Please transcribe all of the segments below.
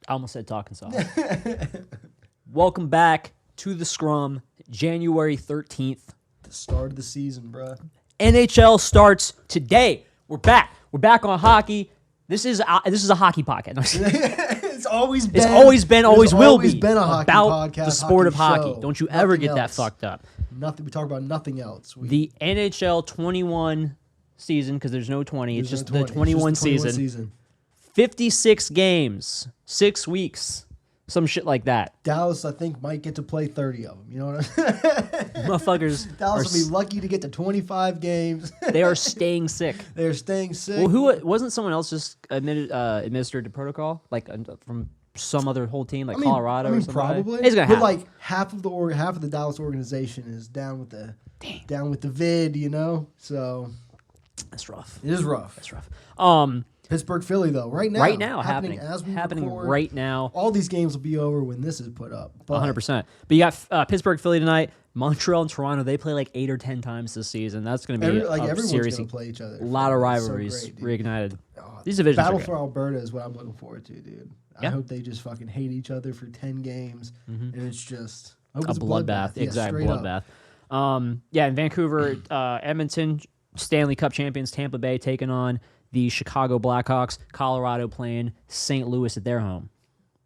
I almost said Talkin sauce. Welcome back to the Scrum, January 13th. The start of the season, bro. NHL starts today. We're back. We're back on hockey. This is a hockey podcast. It's always been. It's always been, always will be. Been a hockey about podcast, the sport of hockey hockey. show. Don't you ever Nothing get that else. fucked up. Nothing. We talk about nothing else. The NHL 21 season, because there's no 20. It's just the 21 season. 56 games, 6 weeks, some shit like that. Dallas, I think, might get to play 30 of them. You know what I'm Motherfuckers. Dallas will be lucky to get to 25 games. They are staying sick. They're staying sick. Well, who wasn't someone else just administered the protocol, like from some other whole team, like Colorado or something? Probably. It's gonna happen. But like half of the Dallas organization is down with the vid. You know, so that's rough. it is rough. That's rough. Pittsburgh, Philly, though, right now, happening as we happening record. right now. All these games will be over when this is put up. 100%. But you got Pittsburgh, Philly tonight. Montreal and Toronto. They play like 8 or 10 times this season. That's going to be everyone's series. going to play each other. A lot of So rivalries great, reignited. These divisions Battle are good. for Alberta is what I'm looking forward to, dude. Yeah. I hope they just fucking hate each other for 10 games, and it's just a bloodbath. Yeah, Exactly, straight bloodbath. up. In Vancouver, Edmonton, Stanley Cup champions, Tampa Bay taking on the Chicago Blackhawks. Colorado playing St. Louis at their home.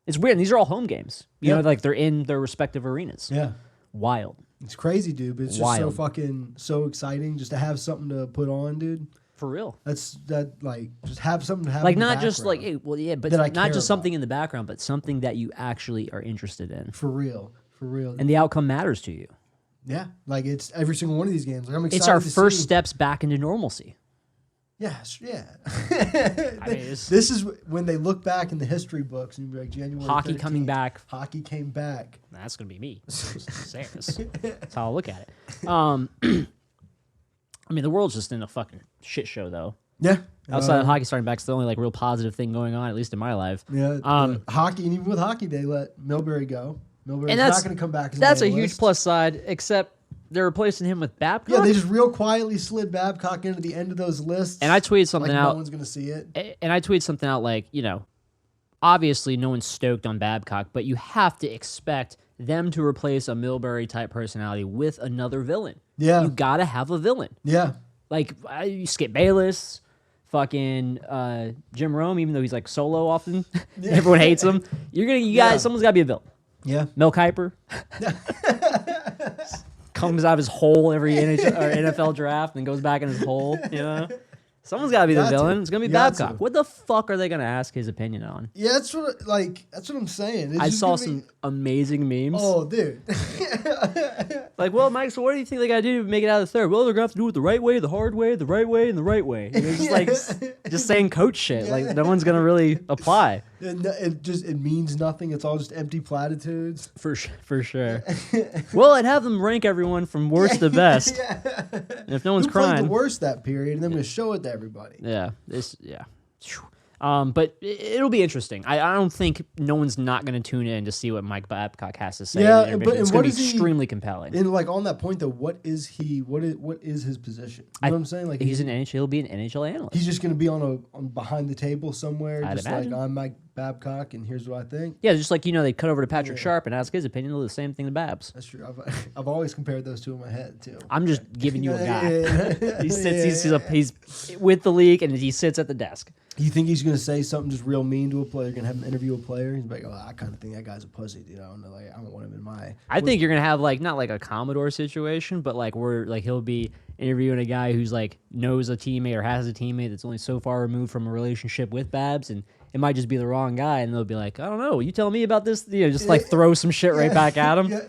It's weird. And these are all home games. You know, like they're in their respective arenas. Yeah. Wild. It's crazy, dude, but it's just so exciting just to have something to put on, dude. For real. Just have something to have Like in the not just like, background. hey, well, yeah, but that I not care just something about. in the background, but something that you actually are interested in. For real. And the outcome matters to you. Yeah, like it's every single one of these games. Like I'm excited. It's our to first see. steps back into normalcy. Yes, yeah. This is when they look back in the history books and you'll be like January. Hockey 13th, coming back. Hockey came back. That's gonna be me. That's how I look at it. I mean, the world's just in a fucking shit show, though. Yeah. Outside of hockey starting back, it's the only like real positive thing going on, at least in my life. Yeah. Hockey, and even with hockey, they let Milbury go. Milbury's And not going to come back. As That's an a huge analyst. plus side, except they're replacing him with Babcock. Yeah, they just real quietly slid Babcock into the end of those lists. And I tweeted something like out. No one's going to see it. And I tweeted something out like, you know, obviously no one's stoked on Babcock, but you have to expect them to replace a Milbury type personality with another villain. Yeah. You gotta have a villain. Yeah. Like Skip Bayless, fucking Jim Rome, even though he's like solo often, everyone hates him. Someone's gotta be a villain. Yeah. Mel Kiper comes out of his hole every NFL draft and goes back in his hole. You know, someone's got to be the villain. It's gonna be Babcock. What the fuck are they gonna ask his opinion on? Yeah, that's what I'm saying. It's I just saw gonna some amazing memes. Oh, dude. Like, well, Mike, so what do you think they gotta do to make it out of the third? Well, they're gonna have to do it the right way, the hard way, the right way, and the right way. And it's just like just saying coach shit. Like no one's gonna really apply. It means nothing. It's all just empty platitudes. For sure. Well, I'd have them rank everyone from worst to best. Yeah. And if no one's Who played crying, the worst that period, and then we're gonna show it to everybody. Yeah. But it'll be interesting. I don't think no one's not going to tune in to see what Mike Babcock has to say. Yeah, it's going to be extremely compelling. And like on that point though, what is his position? You know what I'm saying? Like he's an NHL. He'll be an NHL analyst. He's just going to be on behind the table somewhere, I'd just imagine. like I'm Mike Babcock, and here's what I think. Yeah, just like they cut over to Patrick Sharp and ask his opinion. They'll do the same thing to Babs. That's true. I've always compared those two in my head too. I'm just giving you a guy. Yeah. He sits. He's with the league and he sits at the desk. You think he's gonna say something just real mean to a player? Gonna have him interview a player? He's like, "Oh, I kind of think that guy's a pussy, dude. I don't know. Like, I don't want him in my." I think you're gonna have like not like a Commodore situation, but like where like he'll be interviewing a guy who's like knows a teammate or has a teammate that's only so far removed from a relationship with Babs, and it might just be the wrong guy, and they'll be like, I don't know, you tell me about this, just like throw some shit right back at him. Yeah.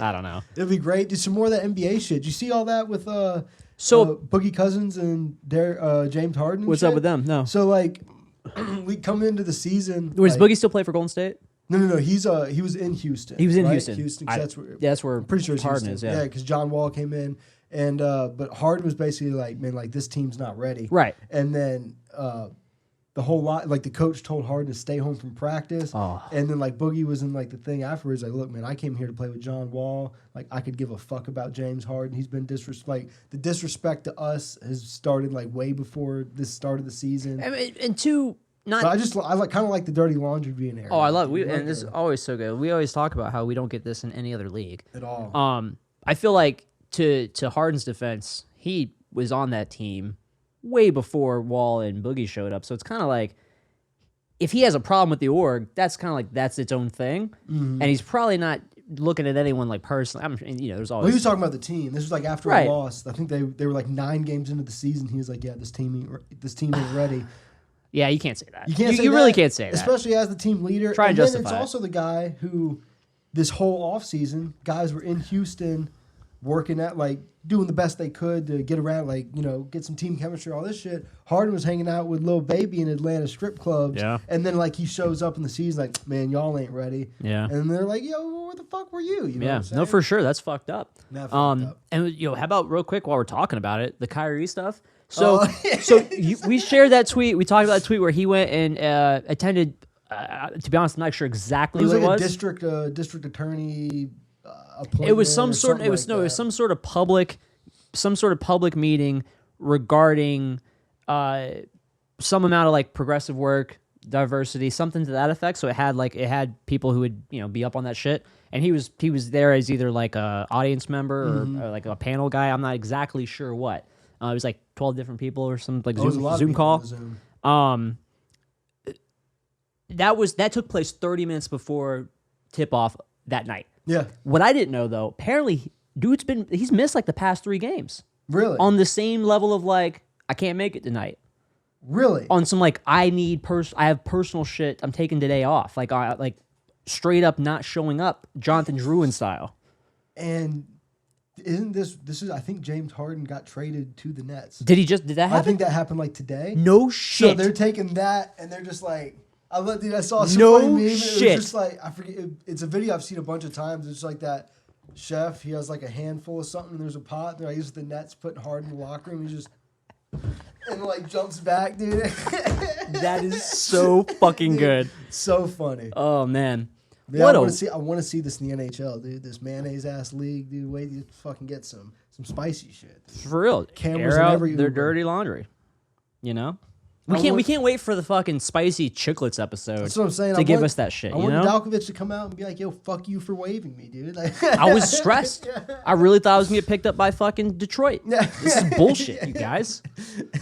I don't know. It'd be great. Do some more of that NBA shit. Did you see all that with Boogie Cousins and James Harden? And What's shit? up with them? No. So like, we come into the season. Does Boogie still play for Golden State? No. He was in Houston. He was in right? Houston. Houston. That's where I'm pretty sure it's Harden Houston. is. Yeah. Because John Wall came in, and but Harden was basically like, man, like this team's not ready. Right. And then the whole lot, like the coach told Harden to stay home from practice. Oh. And then like Boogie was in like the thing afterwards, like, look, man, I came here to play with John Wall. Like I could give a fuck about James Harden. He's been the disrespect to us has started like way before this start of the season. And two, not. But I like kind of like the dirty laundry being aired. Oh, I love dude. and this is always so good. We always talk about how we don't get this in any other league at all. I feel like to Harden's defense, he was on that team way before Wall and Boogie showed up. So it's kind of like if he has a problem with the org, that's kind of like that's its own thing, and he's probably not looking at anyone like personally. There's always. Well, he was talking about the team. This was like after Right. a loss. I think they were like 9 games into the season. He was like, "Yeah, this team ain't ready." Yeah, you can't say that. You can't. You really can't say that, especially as the team leader. Try and then justify it's it. also the guy who, this whole offseason, guys were in Houston, working at like doing the best they could to get around, like get some team chemistry, all this shit. Harden was hanging out with Lil Baby in Atlanta strip clubs, and then like he shows up in the season, like, man, y'all ain't ready. Yeah, and they're like, yo, where the fuck were you? You know what I'm saying? No, for sure, that's fucked up. Not fucked up. And how about real quick while we're talking about it, the Kyrie stuff. So, we shared that tweet. We talked about that tweet where he went and attended. To be honest, I'm not sure exactly what like it was. A district attorney appointment. It was some sort. It was some sort of public meeting regarding some amount of like progressive work, diversity, something to that effect. So it had people who would be up on that shit, and he was there as either like a audience member or like a panel guy. I'm not exactly sure what. It was like 12 different people or some like Zoom call. That took place 30 minutes before tip off that night. Yeah. What I didn't know though, apparently he's missed like the past 3 games. Really? On the same level of like, I can't make it tonight. Really? On some like I have personal shit. I'm taking today off. Like straight up not showing up, Jonathan Drouin style. And isn't this is I think James Harden got traded to the Nets. Did that happen? I think that happened like today. No shit. So they're taking that and they're just like I saw some no funny meme. It shit. was just like I forget. It's a video I've seen a bunch of times. It's like that chef. He has like a handful of something. And there's a pot. There I use the Nets putting Harden in the locker room. He just and like jumps back, dude. That is so fucking good. So funny. Oh man. Yeah, I want to see this in the NHL, dude. This mayonnaise ass league, dude. Wait till you fucking get some spicy shit. Dude. For real. Cameras air in out every their Uber. dirty laundry. We can't wait for the fucking spicy chiclets episode. That's what I'm saying. To give us that shit. I want Dalkovich to come out and be like, "Yo, fuck you for waving me, dude." Like, I was stressed. I really thought I was gonna get picked up by fucking Detroit. This is bullshit, you guys.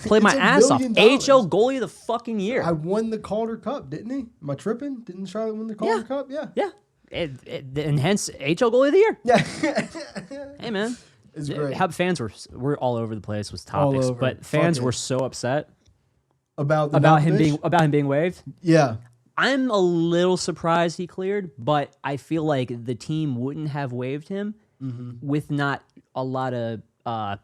Play my ass off. AHL goalie of the fucking year. I won the Calder Cup, didn't he? Am I tripping? Didn't Charlotte win the Calder Cup? Yeah. Yeah. And hence AHL goalie of the year. Yeah. Hey man, it's great. How fans were all over the place with topics, but fans were so upset about him being waived. Yeah. I'm a little surprised he cleared, but I feel like the team wouldn't have waived him with not a lot of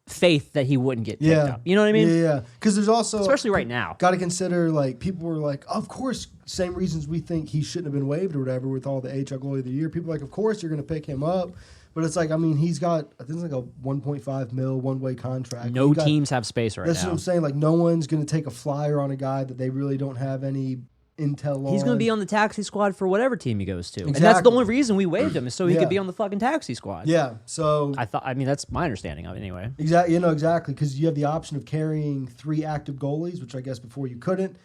faith that he wouldn't get picked up. You know what I mean? Yeah. Because there's also, especially right now, got to consider like people were like, of course, same reasons we think he shouldn't have been waived or whatever with all the AHL goalie of the year. People are like, of course you're going to pick him up. But it's like, I mean, he's got, I think it's like a 1.5 mil one-way contract. No teams have space right now. That's what I'm saying. Like, no one's going to take a flyer on a guy that they really don't have any intel on. He's going to be on the taxi squad for whatever team he goes to. Exactly. And that's the only reason we waived him is so he could be on the fucking taxi squad. Yeah, so... I mean, that's my understanding of it anyway. Exactly, exactly, because you have the option of carrying 3 active goalies, which I guess before you couldn't.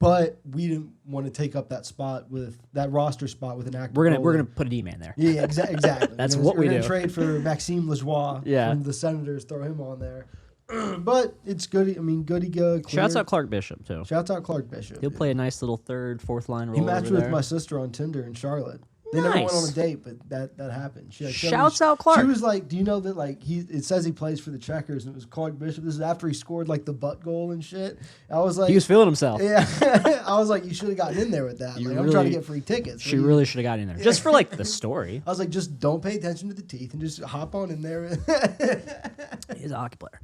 But we didn't want to take up that spot with that roster spot with an active. We're gonna put a D-man there. Yeah, exactly. That's what we do. We're gonna trade for Maxime Lajoie from the Senators. Throw him on there. But it's good. I mean, Goody go. Shouts out Clark Bishop too. Shouts out Clark Bishop. He'll play a nice little 3rd, 4th line role. He matched over with there. my sister on Tinder in Charlotte. They Nice. never went on a date, but that happened. Shouts out Clark. She was like, "Do you know that like it says he plays for the Checkers?" And it was Clark Bishop. This is after he scored like the butt goal and shit. I was like, he was feeling himself. Yeah, I was like, you should have gotten in there with that. Like, I'm trying to get free tickets. She really should have got in there just for like the story. I was like, just don't pay attention to the teeth and just hop on in there. He's a hockey player.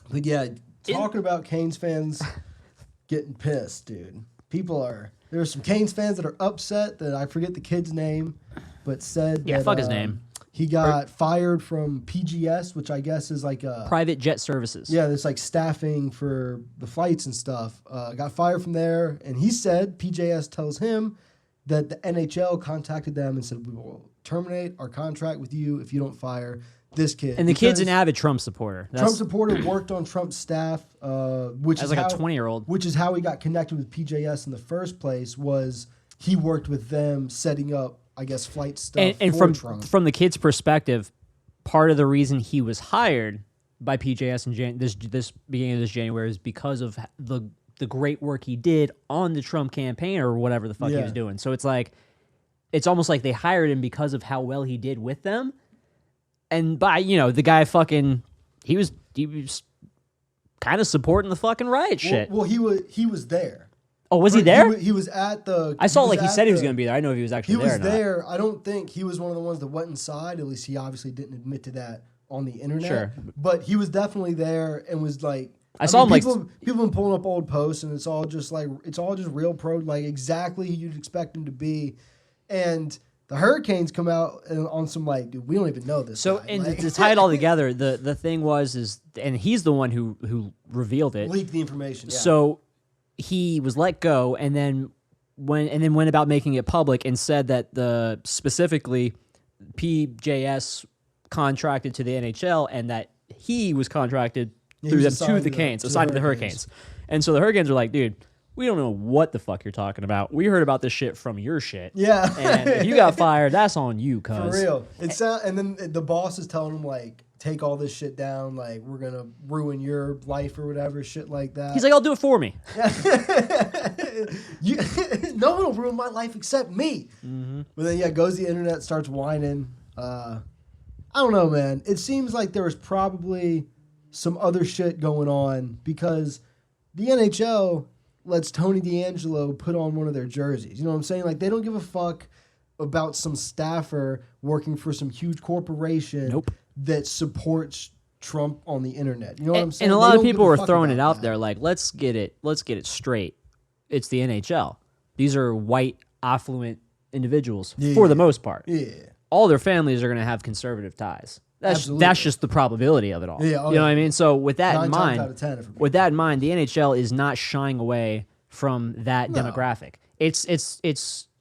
But yeah, talking about Canes fans getting pissed, dude. There are some Canes fans that are upset that I forget the kid's name, but said that, fuck his name. He got fired from PGS, which I guess is like a private jet services. Yeah, there's like staffing for the flights and stuff. Got fired from there, and he said PJS tells him that the NHL contacted them and said we will terminate our contract with you if you don't fire this kid. And the kid's an avid Trump supporter. Trump supporter, worked on Trump's staff, which as is like how, a 20-year-old. Which is how he got connected with PJS in the first place. Was he worked with them setting up, I guess, flight stuff And for Trump. from the kid's perspective, part of the reason he was hired by PJS in this beginning of this January is because of the great work he did on the Trump campaign or whatever the fuck he was doing. So it's like, it's almost like they hired him because of how well he did with them. And by, the guy he was kind of supporting the fucking riot shit. Well, he was there. Oh, was he there? He was at the. I saw he said he was going to be there. I don't know if he was actually there. He was there. I don't think he was one of the ones that went inside. At least he obviously didn't admit to that on the internet. Sure. But he was definitely there and was like. I saw him people been pulling up old posts and it's all just real pro, like exactly who you'd expect him to be, and the Hurricanes come out and on some like, dude, we don't even know this. So guy. and like, to tie it all together, the thing was and he's the one who revealed it, leaked the information. Yeah. So he was let go, and then went about making it public and said that specifically PJS contracted to the NHL and that he was contracted through them to the Canes, assigned to the Hurricanes. And so the Hurricanes are like, dude, we don't know what the fuck you're talking about. We heard about this shit from your shit. Yeah. And if you got fired, that's on you, cuz. For real. And then the boss is telling him, like, take all this shit down. Like, we're going to ruin your life or whatever, shit like that. He's like, I'll do it for me. No one will ruin my life except me. Mm-hmm. But then, goes the internet, starts whining. I don't know, man. It seems like there was probably some other shit going on because the NHL lets Tony D'Angelo put on one of their jerseys. You know what I'm saying? Like, they don't give a fuck about some staffer working for some huge corporation that supports Trump on the internet. You know what I'm saying? And a lot of people were throwing it out there like, let's get it straight. It's the NHL. These are white, affluent individuals for the most part. Yeah. All their families are going to have conservative ties. That's just the probability of it all. Yeah, you know what I mean? So with that in 9 mind, times out of 10 the NHL is not shying away from that demographic. It's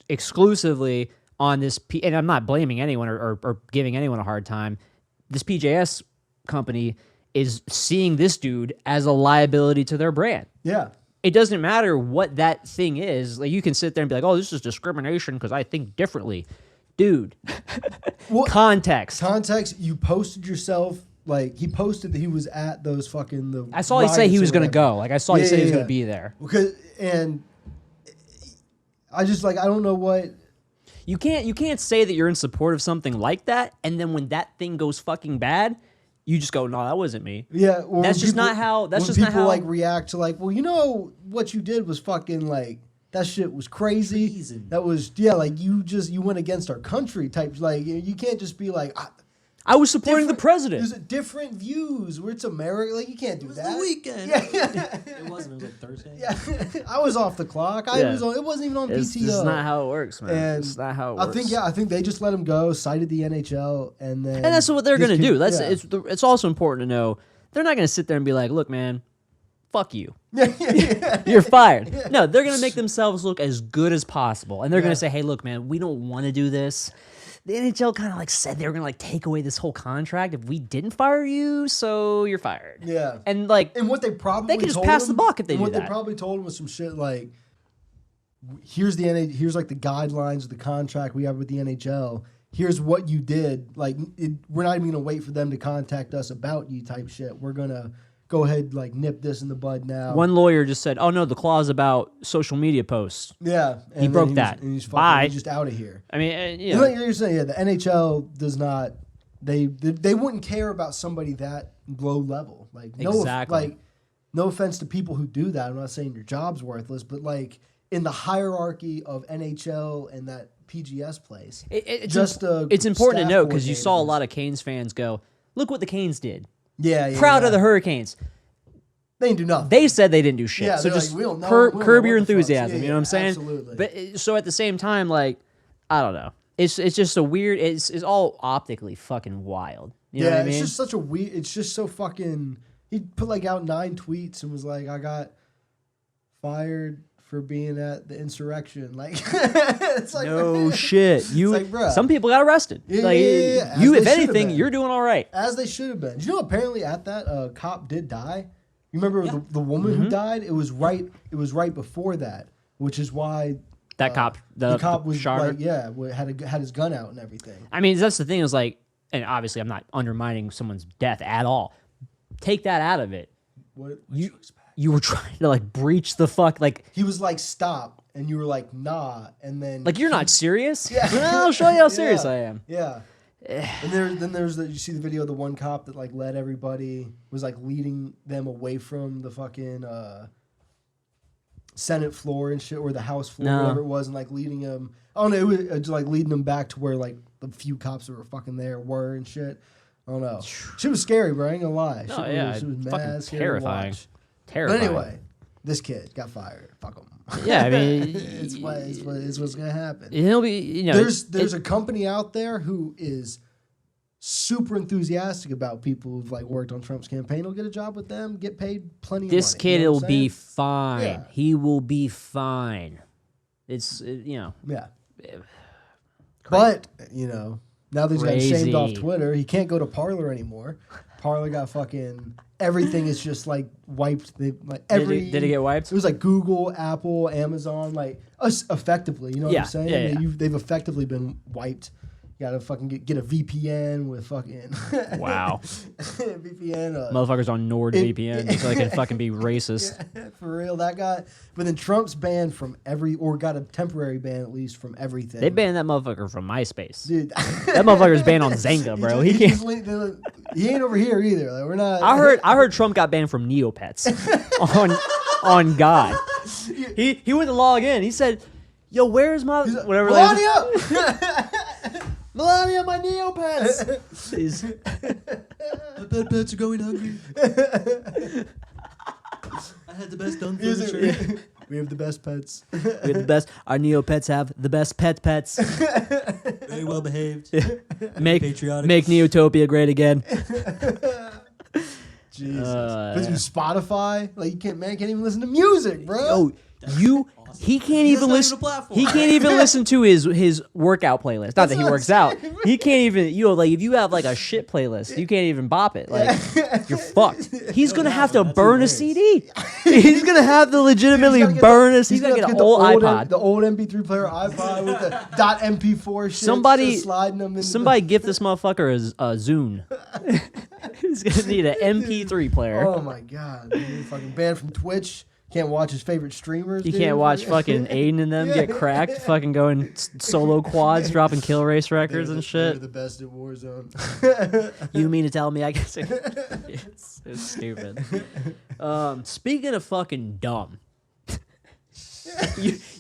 exclusively on this, and I'm not blaming anyone or giving anyone a hard time. This PJS company is seeing this dude as a liability to their brand. Yeah. It doesn't matter what that thing is. Like, you can sit there and be like, oh, this is discrimination because I think differently. Dude, context. You posted yourself, like, he posted that he was at those fucking I saw he say he was going to go. Like, I saw he said he was going to be there. And I just, like, I don't know what. You can't say that you're in support of something like that, and then when that thing goes fucking bad, you just go, no, that wasn't me. Yeah. That's just not how. That's just not how. People, like, react to, like, well, what you did was fucking, like, that shit was crazy. Treason. That was, like, you went against our country type. Like, you can't just be like, I was supporting the president. There's different views where it's America. Like, you can't do that. The weekend. Yeah. It wasn't. It was like Thursday. Yeah. I was off the clock. It wasn't even on PTO. This is not how it works, man. And it's not how it works. I think they just let him go, cited the NHL, and that's what they're going to do. It's also important to know they're not going to sit there and be like, look, man, fuck you. You're fired. No, they're going to make themselves look as good as possible. And they're going to say, hey, look, man, we don't want to do this. The NHL kind of like said they were going to like take away this whole contract if we didn't fire you, so you're fired. Yeah. And like, and what they probably could just pass the buck if they do that. What they probably told him was some shit like, here's like the guidelines of the contract we have with the NHL. Here's what you did. Like, we're not even going to wait for them to contact us about you type shit. We're going to go ahead, like, nip this in the bud now. One lawyer just said, oh, no, the clause about social media posts. Yeah. He broke that. And he's Bye. He's just out of here. I mean, You're saying, the NHL does not, they wouldn't care about somebody that low level. Like, exactly. No offense to people who do that. I'm not saying your job's worthless, but, like, in the hierarchy of NHL and that PGS place, it's important to note because you saw a lot of Canes fans go, look what the Canes did. Yeah. Proud of the Hurricanes. They didn't do nothing. They said they didn't do shit. Yeah, so just like, curb your enthusiasm. Yeah, you know what I'm saying? Absolutely. But so at the same time, like, I don't know. It's just a weird. It's all optically fucking wild. You know what I mean? It's just such a weird. It's just so fucking. He put like out 9 tweets and was like, I got fired for being at the insurrection. Like, it's like No shit. You like, bruh. Some people got arrested. Yeah, like, yeah. you, As if they should've anything, been. you're doing all right. As they should have been. You know, apparently at that, a cop did die. You remember the woman Mm-hmm. who died? It was right before that, which is why That cop, the cop was shot her. like, had his gun out and everything. I mean, that's the thing. Is like, and obviously, I'm not undermining someone's death at all. Take that out of it. What You were trying to like breach the fuck, like he was like, stop, and you were like, nah, and then you're not serious. Yeah. Well, I'll show you how serious I am. Yeah. And then there's you see the video of the one cop that like led everybody, was like leading them away from the fucking Senate floor and shit, or the House floor, whatever it was, and like leading them. I don't know, it was like leading them back to where like the few cops that were fucking there were and shit. I don't know. Shit was scary, bro. I ain't gonna lie. Oh yeah, Shit was fucking mad, scary to terrifying. watch. Terrifying. But anyway, this kid got fired. Fuck him. Yeah, I mean, it's what's gonna happen. He'll be, you know, There's a company out there who is super enthusiastic about people who've like worked on Trump's campaign. Will get a job with them, get paid plenty. This of money, kid you know will what I'm be saying? fine. Yeah. He will be fine. You know. Yeah. But you know, now that he's gotten shamed off Crazy. Twitter, he can't go to Parler anymore. Parler got fucking everything is just like wiped. They like every Did it get wiped? It was like Google, Apple, Amazon, like us effectively. You know what I'm saying? Yeah. They've effectively been wiped. You gotta fucking get a VPN with fucking Wow. VPN. Motherfuckers on NordVPN so they can fucking be racist. Yeah, for real, that guy. But then Trump's banned from or got a temporary ban at least from everything. They banned that motherfucker from MySpace. Dude, That motherfucker's banned on Zynga, bro. He can't. He ain't over here either. Like, we're not. I heard Trump got banned from Neopets on God. He went to log in. He said, "Yo, where's my whatever?" Melania, Melania, my Neopets. He's, My pet pets are going hungry. I had the best done furniture. We have the best pets. we have the best. Our Neopets have the best pets. Very well behaved. Make Patriotic. Neotopia great again. Jesus. But through Spotify, like can't even listen to music, bro. Oh, he can't even not listen. even a platform. He can't even listen to his workout playlist. Not that he works out. He can't even. Like if you have like a shit playlist, you can't even bop it. Like you're fucked. He's gonna have to that's burn a hilarious. CD. He's gonna have to legitimately burn a. He's gonna get an old iPod. The old MP3 player iPod with the .mp4 shit. Somebody- just sliding them in. Somebody gift this motherfucker a Zune. He's gonna need an MP3 player. Oh my god, dude, fucking banned from Twitch. Can't watch his favorite streamers. You dude. can't watch fucking Aiden and them get cracked, fucking going solo quads, dropping kill race records and They're shit. the best at Warzone. You mean to tell me I can sing? It's stupid. Speaking of fucking dumb,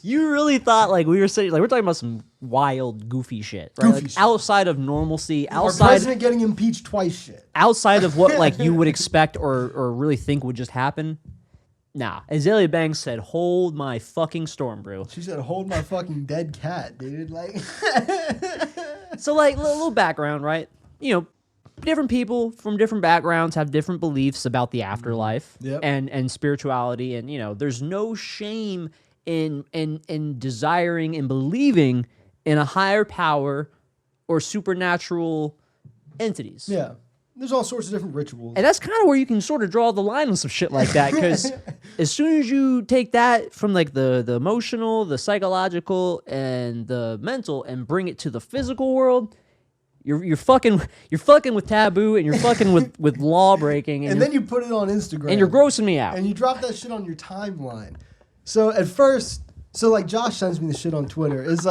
you really thought like we were saying, like we're talking about some wild, goofy shit, right? Goofy Like shit. outside of normalcy, Our outside president getting impeached twice. Shit. outside of what like you would expect or really think would just happen. Nah, Azalea Banks said, "Hold my fucking storm, bro." She said, "Hold my fucking dead cat, dude." Like, So, like, little background, right? You know, different people from different backgrounds have different beliefs about the afterlife Yep. and spirituality, and you know, there's no shame in desiring and believing in a higher power or supernatural entities. yeah, there's all sorts of different rituals. And that's kind of where you can sort of draw the line on some shit like that, because as soon as you take that from like the emotional, the psychological, and the mental, and bring it to the physical world, you're fucking with taboo, and you're fucking with law breaking, And then you put it on Instagram. and you're grossing me out. And you drop that shit on your timeline. So at first, like Josh sends me the shit on Twitter. It's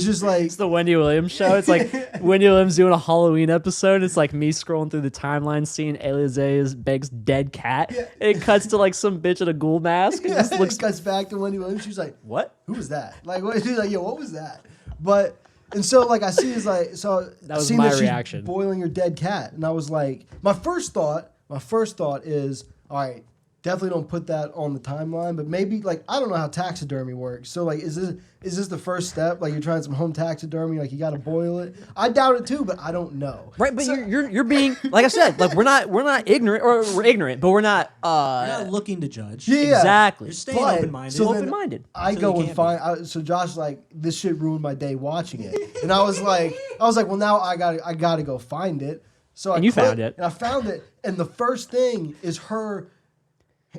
just like It's the Wendy Williams show. It's like Wendy Williams doing a Halloween episode. It's like me scrolling through the timeline, seeing Eliezer Banks' dead cat. Yeah. It cuts to like some bitch in a ghoul mask. And just looks. it cuts back to Wendy Williams. She's like, What? "Who was that?" Like, what? She's like, "Yo, what was that?" But and so like I see is like so That was seeing my that she's reaction. boiling her dead cat, and I was like, my first thought is, all right, definitely don't put that on the timeline. But maybe like I don't know how taxidermy works. So like, is this the first step? Like you're trying some home taxidermy, like you got to boil it. I doubt it too, but I don't know. Right, but you're being like I said, like we're not ignorant, or we're ignorant, but we're not. You're not looking to judge. Yeah, exactly. You're staying But- open-minded. so then Open-minded. I So go you and can't find. So Josh like this shit ruined my day watching it, and I was like, well now I gotta go find it. So And I you clicked, found it. and I found it, and the first thing is her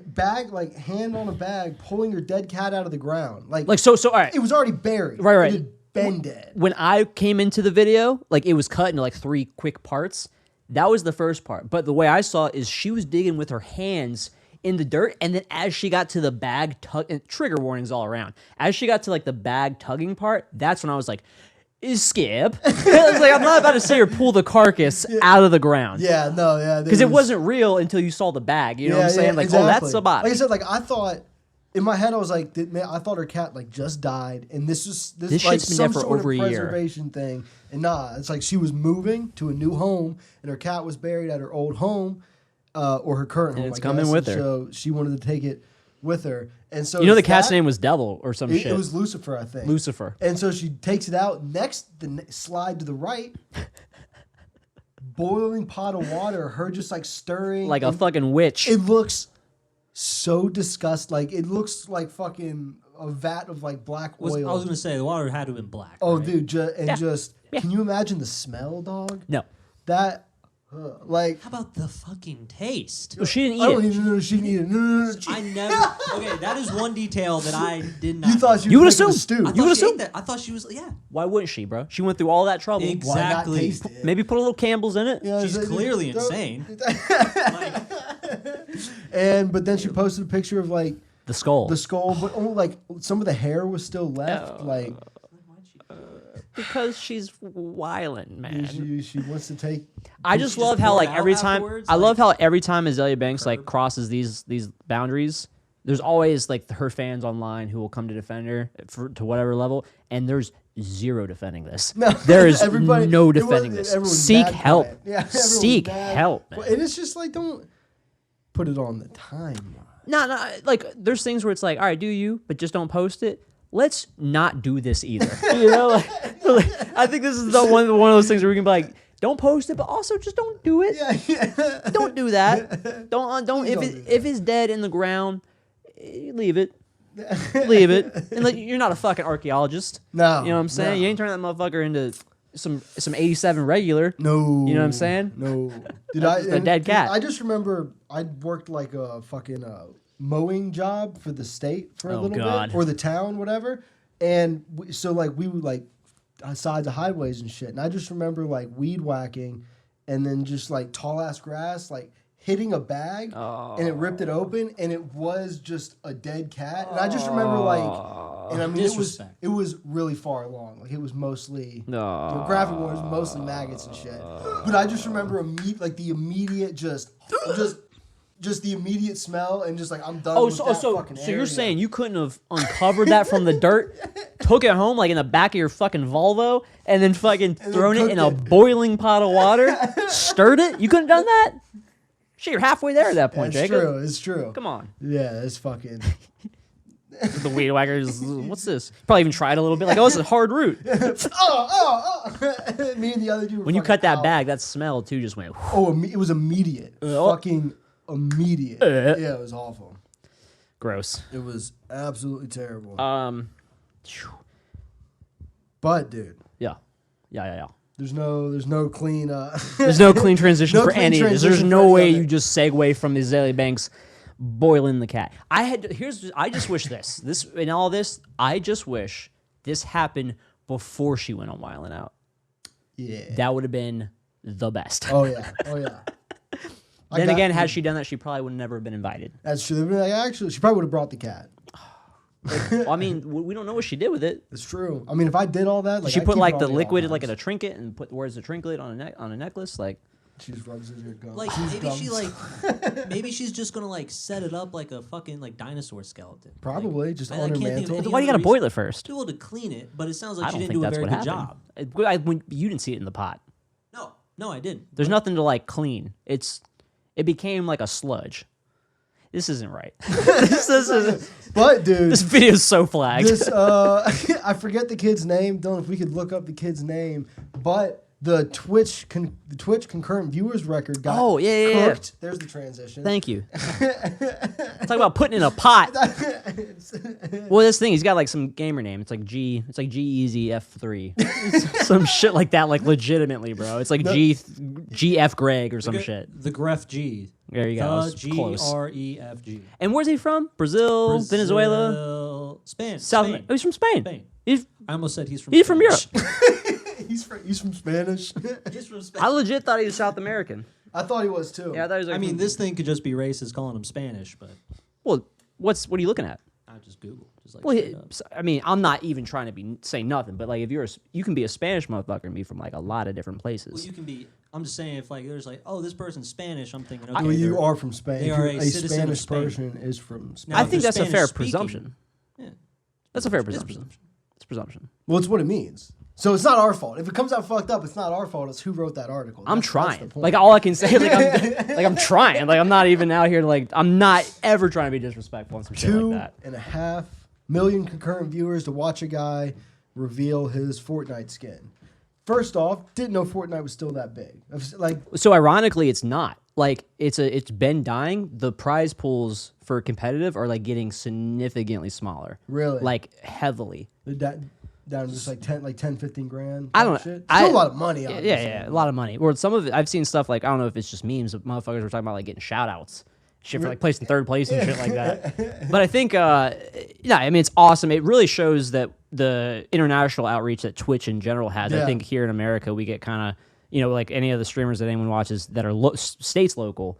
bag, like hand on a bag, pulling her dead cat out of the ground, like so. All right. it was already buried. Right. It had been dead. When I came into the video, like it was cut into like 3 quick parts. That was the first part. But the way I saw it is she was digging with her hands in the dirt, and then as she got to the bag and trigger warnings all around. As she got to like the bag tugging part, that's when I was like, "Is Skip?" I was like, I'm not about to see her pull the carcass out of the ground. Yeah, no, yeah, Because it wasn't real until you saw the bag. You know what I'm saying? Like, exactly. oh, that's the body. Like I said, like I thought in my head, I was like, I thought her cat like just died, and this This like shit's been some there for sort over of a year. preservation thing. And nah, it's like she was moving to a new home, and her cat was buried at her old home, or her current home. it's I coming guess, with and her. So she wanted to take it with her, and so You know the it's cat's that- name was Devil or some shit. It was Lucifer, I think. Lucifer. And so she takes it out. Slide to the right. Boiling pot of water. Her just like stirring. Like a and fucking witch. It looks so disgusting. Like it looks like fucking a vat of like black I was oil. going to say, the water had to have been black. Oh, right? dude, just Yeah. can you imagine the smell, dog? No. That like How about the fucking taste? Well, she didn't I eat don't it. even know she didn't eat it. No. I never. Okay, that is one detail that I did not. You thought she You would was making a assume. stew. I You thought would she ate assume. that. I thought she was. Yeah, Why wouldn't she, bro? She went through all that trouble. Exactly. Why not Exactly. taste it? Maybe put a little Campbell's in it. Yeah, she's it's- clearly don't- insane. But then she posted a picture of like The skull. the skull, but only like some of the hair was still left. Like Because she's wildin', man. she wants to take. I just she love just how pour like it out every time afterwards? I love Like, how every time Azalea Banks like crosses these boundaries, there's always like her fans online who will come to defend her to whatever level, and there's zero defending this. No, There is everybody- no it was- defending this. everyone's Seek mad help. quiet. Yeah, everyone's Seek mad. help, man. Well, and it's just like don't put it on the timeline. No, like there's things where it's like, all right, do you, but just don't post it. Let's not do this either. You know, like, I think this is the one of those things where we can be like, don't post it, but also just don't do it. Yeah. Don't do that. Don't Please don't do if it's dead in the ground, leave it. Leave it. And like, you're not a fucking archaeologist. No, You know what I'm saying? no. You ain't turning that motherfucker into some 87 regular. No. You know what I'm saying? No. A dead cat. I just remember I worked like a fucking mowing job for the state for a Oh, little God. bit, or the town, whatever. And so like we would like sides of highways and shit. And I just remember like weed whacking, and then just like tall ass grass, like hitting a bag, and it ripped it open, and it was just a dead cat. And I just remember like, and I mean Disrespect. it was really far along. Like it was mostly No. graphic was mostly maggots and shit. But I just remember the immediate just the immediate smell, and just like I'm done. Oh, with that fucking so you're area. saying you couldn't have uncovered that from the dirt, took it home like in the back of your fucking Volvo, and then fucking thrown it in a cooked it. boiling pot of water, stirred it? You couldn't have done that? Shit, you're halfway there at that point, It's Jacob. true. It's true. Come on. Yeah, it's fucking. The weed whackers, what's this? Probably even tried a little bit, like, oh, it's a hard root. Me and the other dude. Were When you fucking cut that out. bag, that smell too just went. It was immediate. Oh. Fucking immediate. Yeah, it was awful. Gross. It was absolutely terrible. Phew. But dude, Yeah. there's no clean. There's no clean transition No for clean any of this. There's transition no for any way of it. you just segue from the Azalea Banks boiling the cat. I just wish this in all this, I just wish this happened before she went on Wildin' Out. Yeah. That would have been the best. Oh yeah. Then again, had she done that, she probably would have never been invited. That's true. They'd be like, actually, she probably would have brought the cat. Well, I mean, we don't know what she did with it. It's true. I mean, if I did all that, like She I'd put keep like it the on me liquid all like in times. a trinket and where's the trinket on a necklace? Like, She just rubs it in her gum. Like She's maybe dumb. she maybe she's just gonna like set it up like a fucking like dinosaur skeleton. Probably, Like, just I on her can't think of mantle. any why do you other gotta boil reason. it first? To be able to clean it, but it sounds like I she don't didn't think do a that's very what good happened. job. You didn't see it in the pot. No, I didn't. There's nothing to like clean. It became like a sludge. this isn't right. this isn't. But dude, This video is so flagged. this I forget the kid's name. Don't know if we could look up the kid's name, but the Twitch concurrent viewers record got cooked. Yeah. There's the transition. Thank you. Talk about putting in a pot. Well, this thing, he's got like some gamer name. It's like G-Easy F3. Some shit like that, like legitimately, bro. It's like GF Greg or some shit. The Gref G. There you go. GREFG. And where's he from? Brazil, Venezuela? Spain. Spain. Oh, he's from Spain. I almost said he's from Europe. He's from Spanish. He's from Spain. I legit thought he was South American. I thought he was too. Yeah, I thought he was like I mean, this thing could just be racist calling him Spanish, but well, what are you looking at? I just Google. Just like Well, straight up. I mean, I'm not even trying to be saying nothing, but like if you can be a Spanish motherfucker and be from like a lot of different places. Well, you can be. I'm just saying, if like there's like, oh, this person's Spanish, I'm thinking, Well, okay, you are from Spain. they If are you're a citizen of Spanish Spain. person is from Spain. Now, I if think they're that's a fair Spanish-speaking- presumption. Yeah, That's a fair it's presumption. It's a presumption. Well, it's what it means. So it's not our fault. If it comes out fucked up, it's not our fault. It's who wrote that article. I'm That's the trying. point. Like all I can say, I'm trying. Like I'm not even out here. Like I'm not ever trying to be disrespectful and some shit like that. 2.5 million concurrent viewers to watch a guy reveal his Fortnite skin. First off, didn't know Fortnite was still that big. Like, So ironically, it's not. Like it's been dying. The prize pools for competitive are like getting significantly smaller. really, Like heavily. down to just like 10, 15 grand. I don't know. Shit. Still a lot of money. Yeah, Obviously. yeah, a lot of money. Or some of it, I've seen stuff like, I don't know if it's just memes, but motherfuckers were talking about like getting shout outs. Shit for like placing third place and shit like that. But I think, yeah, I mean, it's awesome. It really shows that the international outreach that Twitch in general has. Yeah. I think here in America, we get kind of, like any of the streamers that anyone watches that are states local,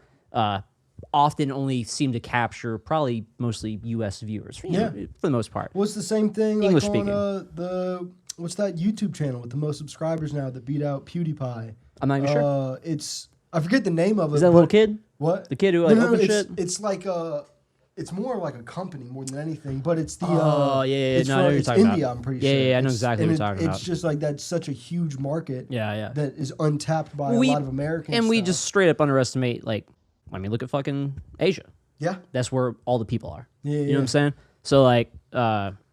often only seem to capture probably mostly U.S. viewers, for the most part. Well, it's the same thing. English like speaking. On, what's that YouTube channel with the most subscribers now that beat out PewDiePie? I'm not even sure. It's I forget the name of it. Is that a little kid? What? The kid who like opens it's, shit? It's like it's more like a company more than anything, but it's the Oh, yeah, it's no, I know what you're it's talking India, about. I'm pretty Yeah, sure. yeah, I know It's- exactly and what you're talking about. It's just like that's such a huge market Yeah. that is untapped by a lot of Americans. And we just straight up underestimate, like, I mean, look at fucking Asia. yeah. That's where all the people are. Yeah, You know what I'm saying? So, like,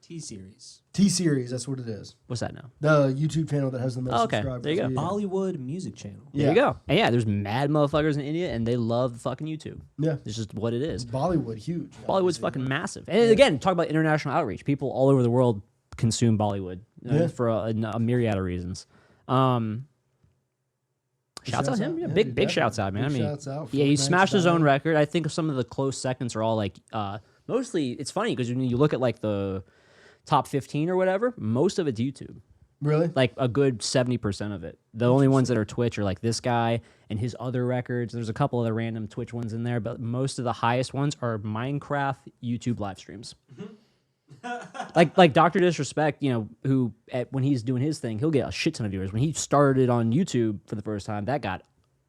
T-Series. T-Series, that's what it is. what's that now? The YouTube channel that has the most Oh, okay. subscribers. There you go. Yeah. Bollywood music channel. There you go. And yeah, there's mad motherfuckers in India, and they love fucking YouTube. Yeah. It's just what it is. Bollywood, huge. Bollywood's fucking massive. And again, talk about international outreach. People all over the world consume Bollywood for a myriad of reasons. Shouts out him. Yeah, big shouts out, man. Big I mean, shouts out. yeah, he Fortnite's smashed his own dying. record. I think some of the close seconds are all like, mostly, it's funny because when you look at like the top 15 or whatever, most of it's YouTube. Really? Like a good 70% of it. The only ones that are Twitch are like this guy and his other records. There's a couple other random Twitch ones in there, but most of the highest ones are Minecraft YouTube live streams. like Dr. Disrespect, who when he's doing his thing, he'll get a shit ton of viewers. When he started on YouTube for the first time, that got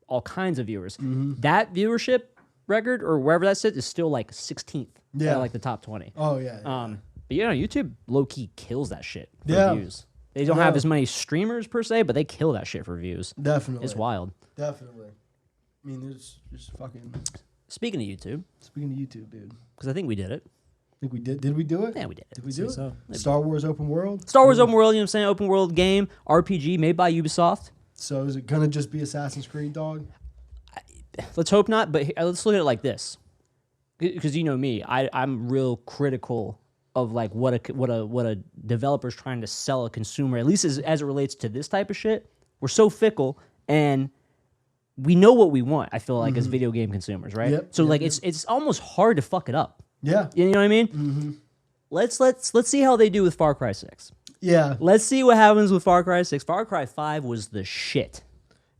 all kinds of viewers. That viewership record or wherever that sits is still like 16th. Yeah. Like the top 20. Oh yeah. But YouTube low key kills that shit for Yeah. views. They don't have as many streamers per se, but they kill that shit for views. Definitely. It's wild. Definitely. I mean, there's just fucking. Speaking of YouTube, Speaking of YouTube, dude, because I think we did it. I think we did. Did we do it? Yeah, we did it. Did we do it? so. Star Wars open world. Star Wars Open World, you know what I'm saying? Open world game, RPG made by Ubisoft. So is it gonna just be Assassin's Creed, dog? Let's hope not, but let's look at it like this. Because you know me, I'm real critical of like what a developer's trying to sell a consumer, at least as it relates to this type of shit. We're so fickle and we know what we want, I feel like, as video game consumers, right? Yep, So yep, like yep. it's almost hard to fuck it up. Yeah. You know what I mean? Let's see how they do with Far Cry 6. Yeah. Let's see what happens with Far Cry 6. Far Cry 5 was the shit.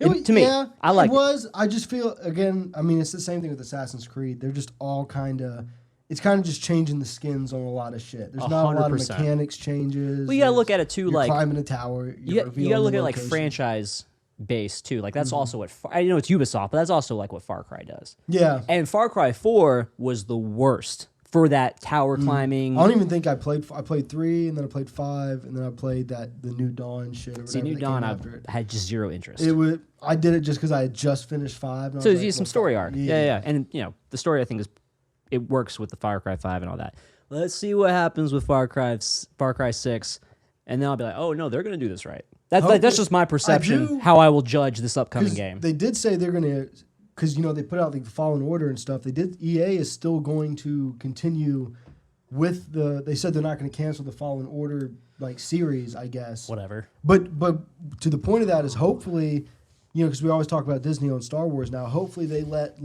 To me, yeah, I like it. Was. I just feel again. I mean, it's the same thing with Assassin's Creed. They're just all kind of. It's kind of just changing the skins on a lot of shit. There's not a lot of 100%. mechanics changes. Well, you gotta look at it too, You're like climbing a tower. you gotta look at it like franchise based too. Like that's also what I know it's Ubisoft, but that's also like what Far Cry does. Yeah. And Far Cry 4 was the worst for that tower climbing. I don't even think I played 3, and then I played 5, and then I played the New Dawn shit. Or See, whatever New that Dawn, came I after it. had just zero interest. I did it just because I had just finished 5. And I So was it's like, some well, story fuck, arc. Yeah. And the story I think is it works with the Far Cry 5 and all that. Let's see what happens with Far Cry 6, and then I'll be like, oh no, they're gonna do this right. That's just my perception. How I will judge this upcoming game. They did say they're gonna, because they put out like the Fallen Order and stuff. EA is still going to continue with They said they're not going to cancel the Fallen Order like series, I guess. Whatever. But to the point of that is hopefully, because we always talk about Disney on Star Wars now. Hopefully they let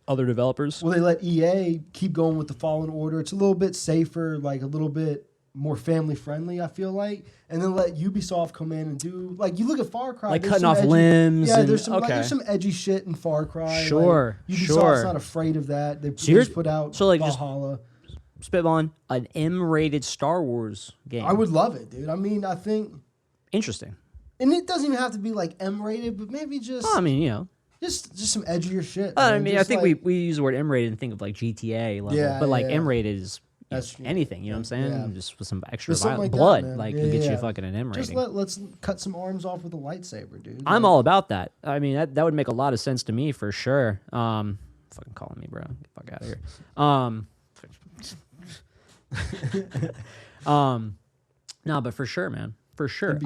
other developers. Well, they let EA keep going with the Fallen Order. It's a little bit safer, like a little bit more family friendly, I feel like, and then let Ubisoft come in and do you look at Far Cry, like cutting off limbs. Yeah, there's some edgy shit in Far Cry. Sure, Ubisoft's not afraid of that. They just put out Valhalla. Spitballing an M-rated Star Wars game. I would love it, dude. I mean, I think interesting, and it doesn't even have to be like M-rated, but maybe just. I mean, just some edgier shit. I mean, I think we use the word M-rated and think of like GTA level, but M-rated is. Anything, you know what I'm saying? Yeah. Just with some extra blood, you'll get you fucking an M rating. Let's cut some arms off with a lightsaber, dude. I'm all about that. I mean, that would make a lot of sense to me for sure. Fucking calling me, bro. Get the fuck out of here. No, but for sure, man. For sure.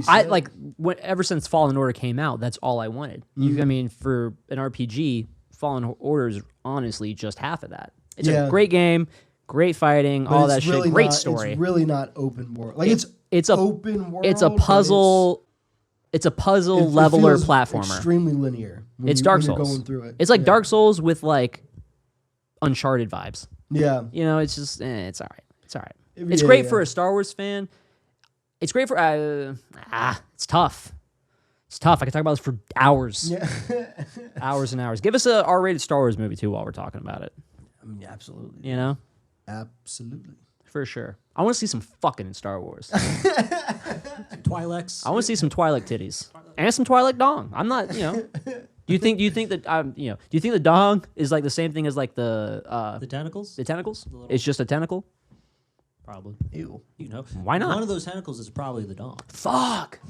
Ever since Fallen Order came out, that's all I wanted. I mean, for an RPG, Fallen Order is honestly just half of that. It's a great game. Great fighting, but all that shit. Great story. It's really not open world. It's open world. It's a puzzle. It's a puzzle leveler platformer. Extremely linear. It's Dark Souls. Going through it. It's like Dark Souls with Uncharted vibes. Yeah. It's just it's all right. It's all right. It's great for a Star Wars fan. It's great for it's tough. It's tough. I could talk about this for hours. Yeah. Hours and hours. Give us a R-rated Star Wars movie too while we're talking about it. I mean, absolutely. Absolutely. For sure. I want to see some fucking in Star Wars. Twi'leks. I want to see some Twi'lek titties. And some Twi'lek dong. I'm not, Do you think that do you think the dong is like the same thing as like the tentacles? The tentacles? It's just a tentacle? Probably. Ew. Why not? One of those tentacles is probably the dong. Fuck.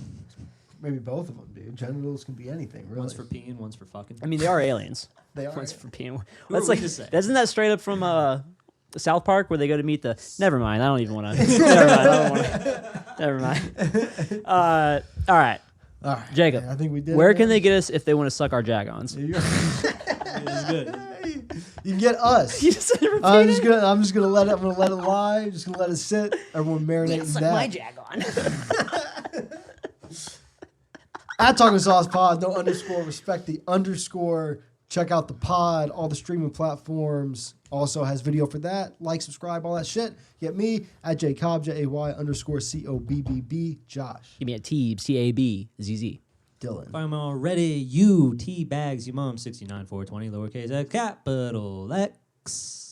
Maybe both of them, dude. Genitals can be anything, really. One's for peeing, one's for fucking. I mean, they are aliens. They are. One's for peeing. That's like, isn't that straight up from South Park where they go to meet the? Never mind. I don't even want to. Never mind. I don't want to. Never mind. All right. Jacob. Man, I think we did. Where can they get us if they want to suck our jagons? It's good. You can get us. You just I'm just gonna let it lie. I'm just gonna let it sit. Everyone marinate in suck that. my jagon. At Talking Sauce Pod, no underscore, respect the underscore. Check out the pod, all the streaming platforms. Also has video for that. Like, subscribe, all that shit. Get me at JCobb, JAY_COBBB, Josh. Give me a Teebs, TABZZ. Dylan. If I'm already, you T-Bags, your mom, 69420, lowercase capital X.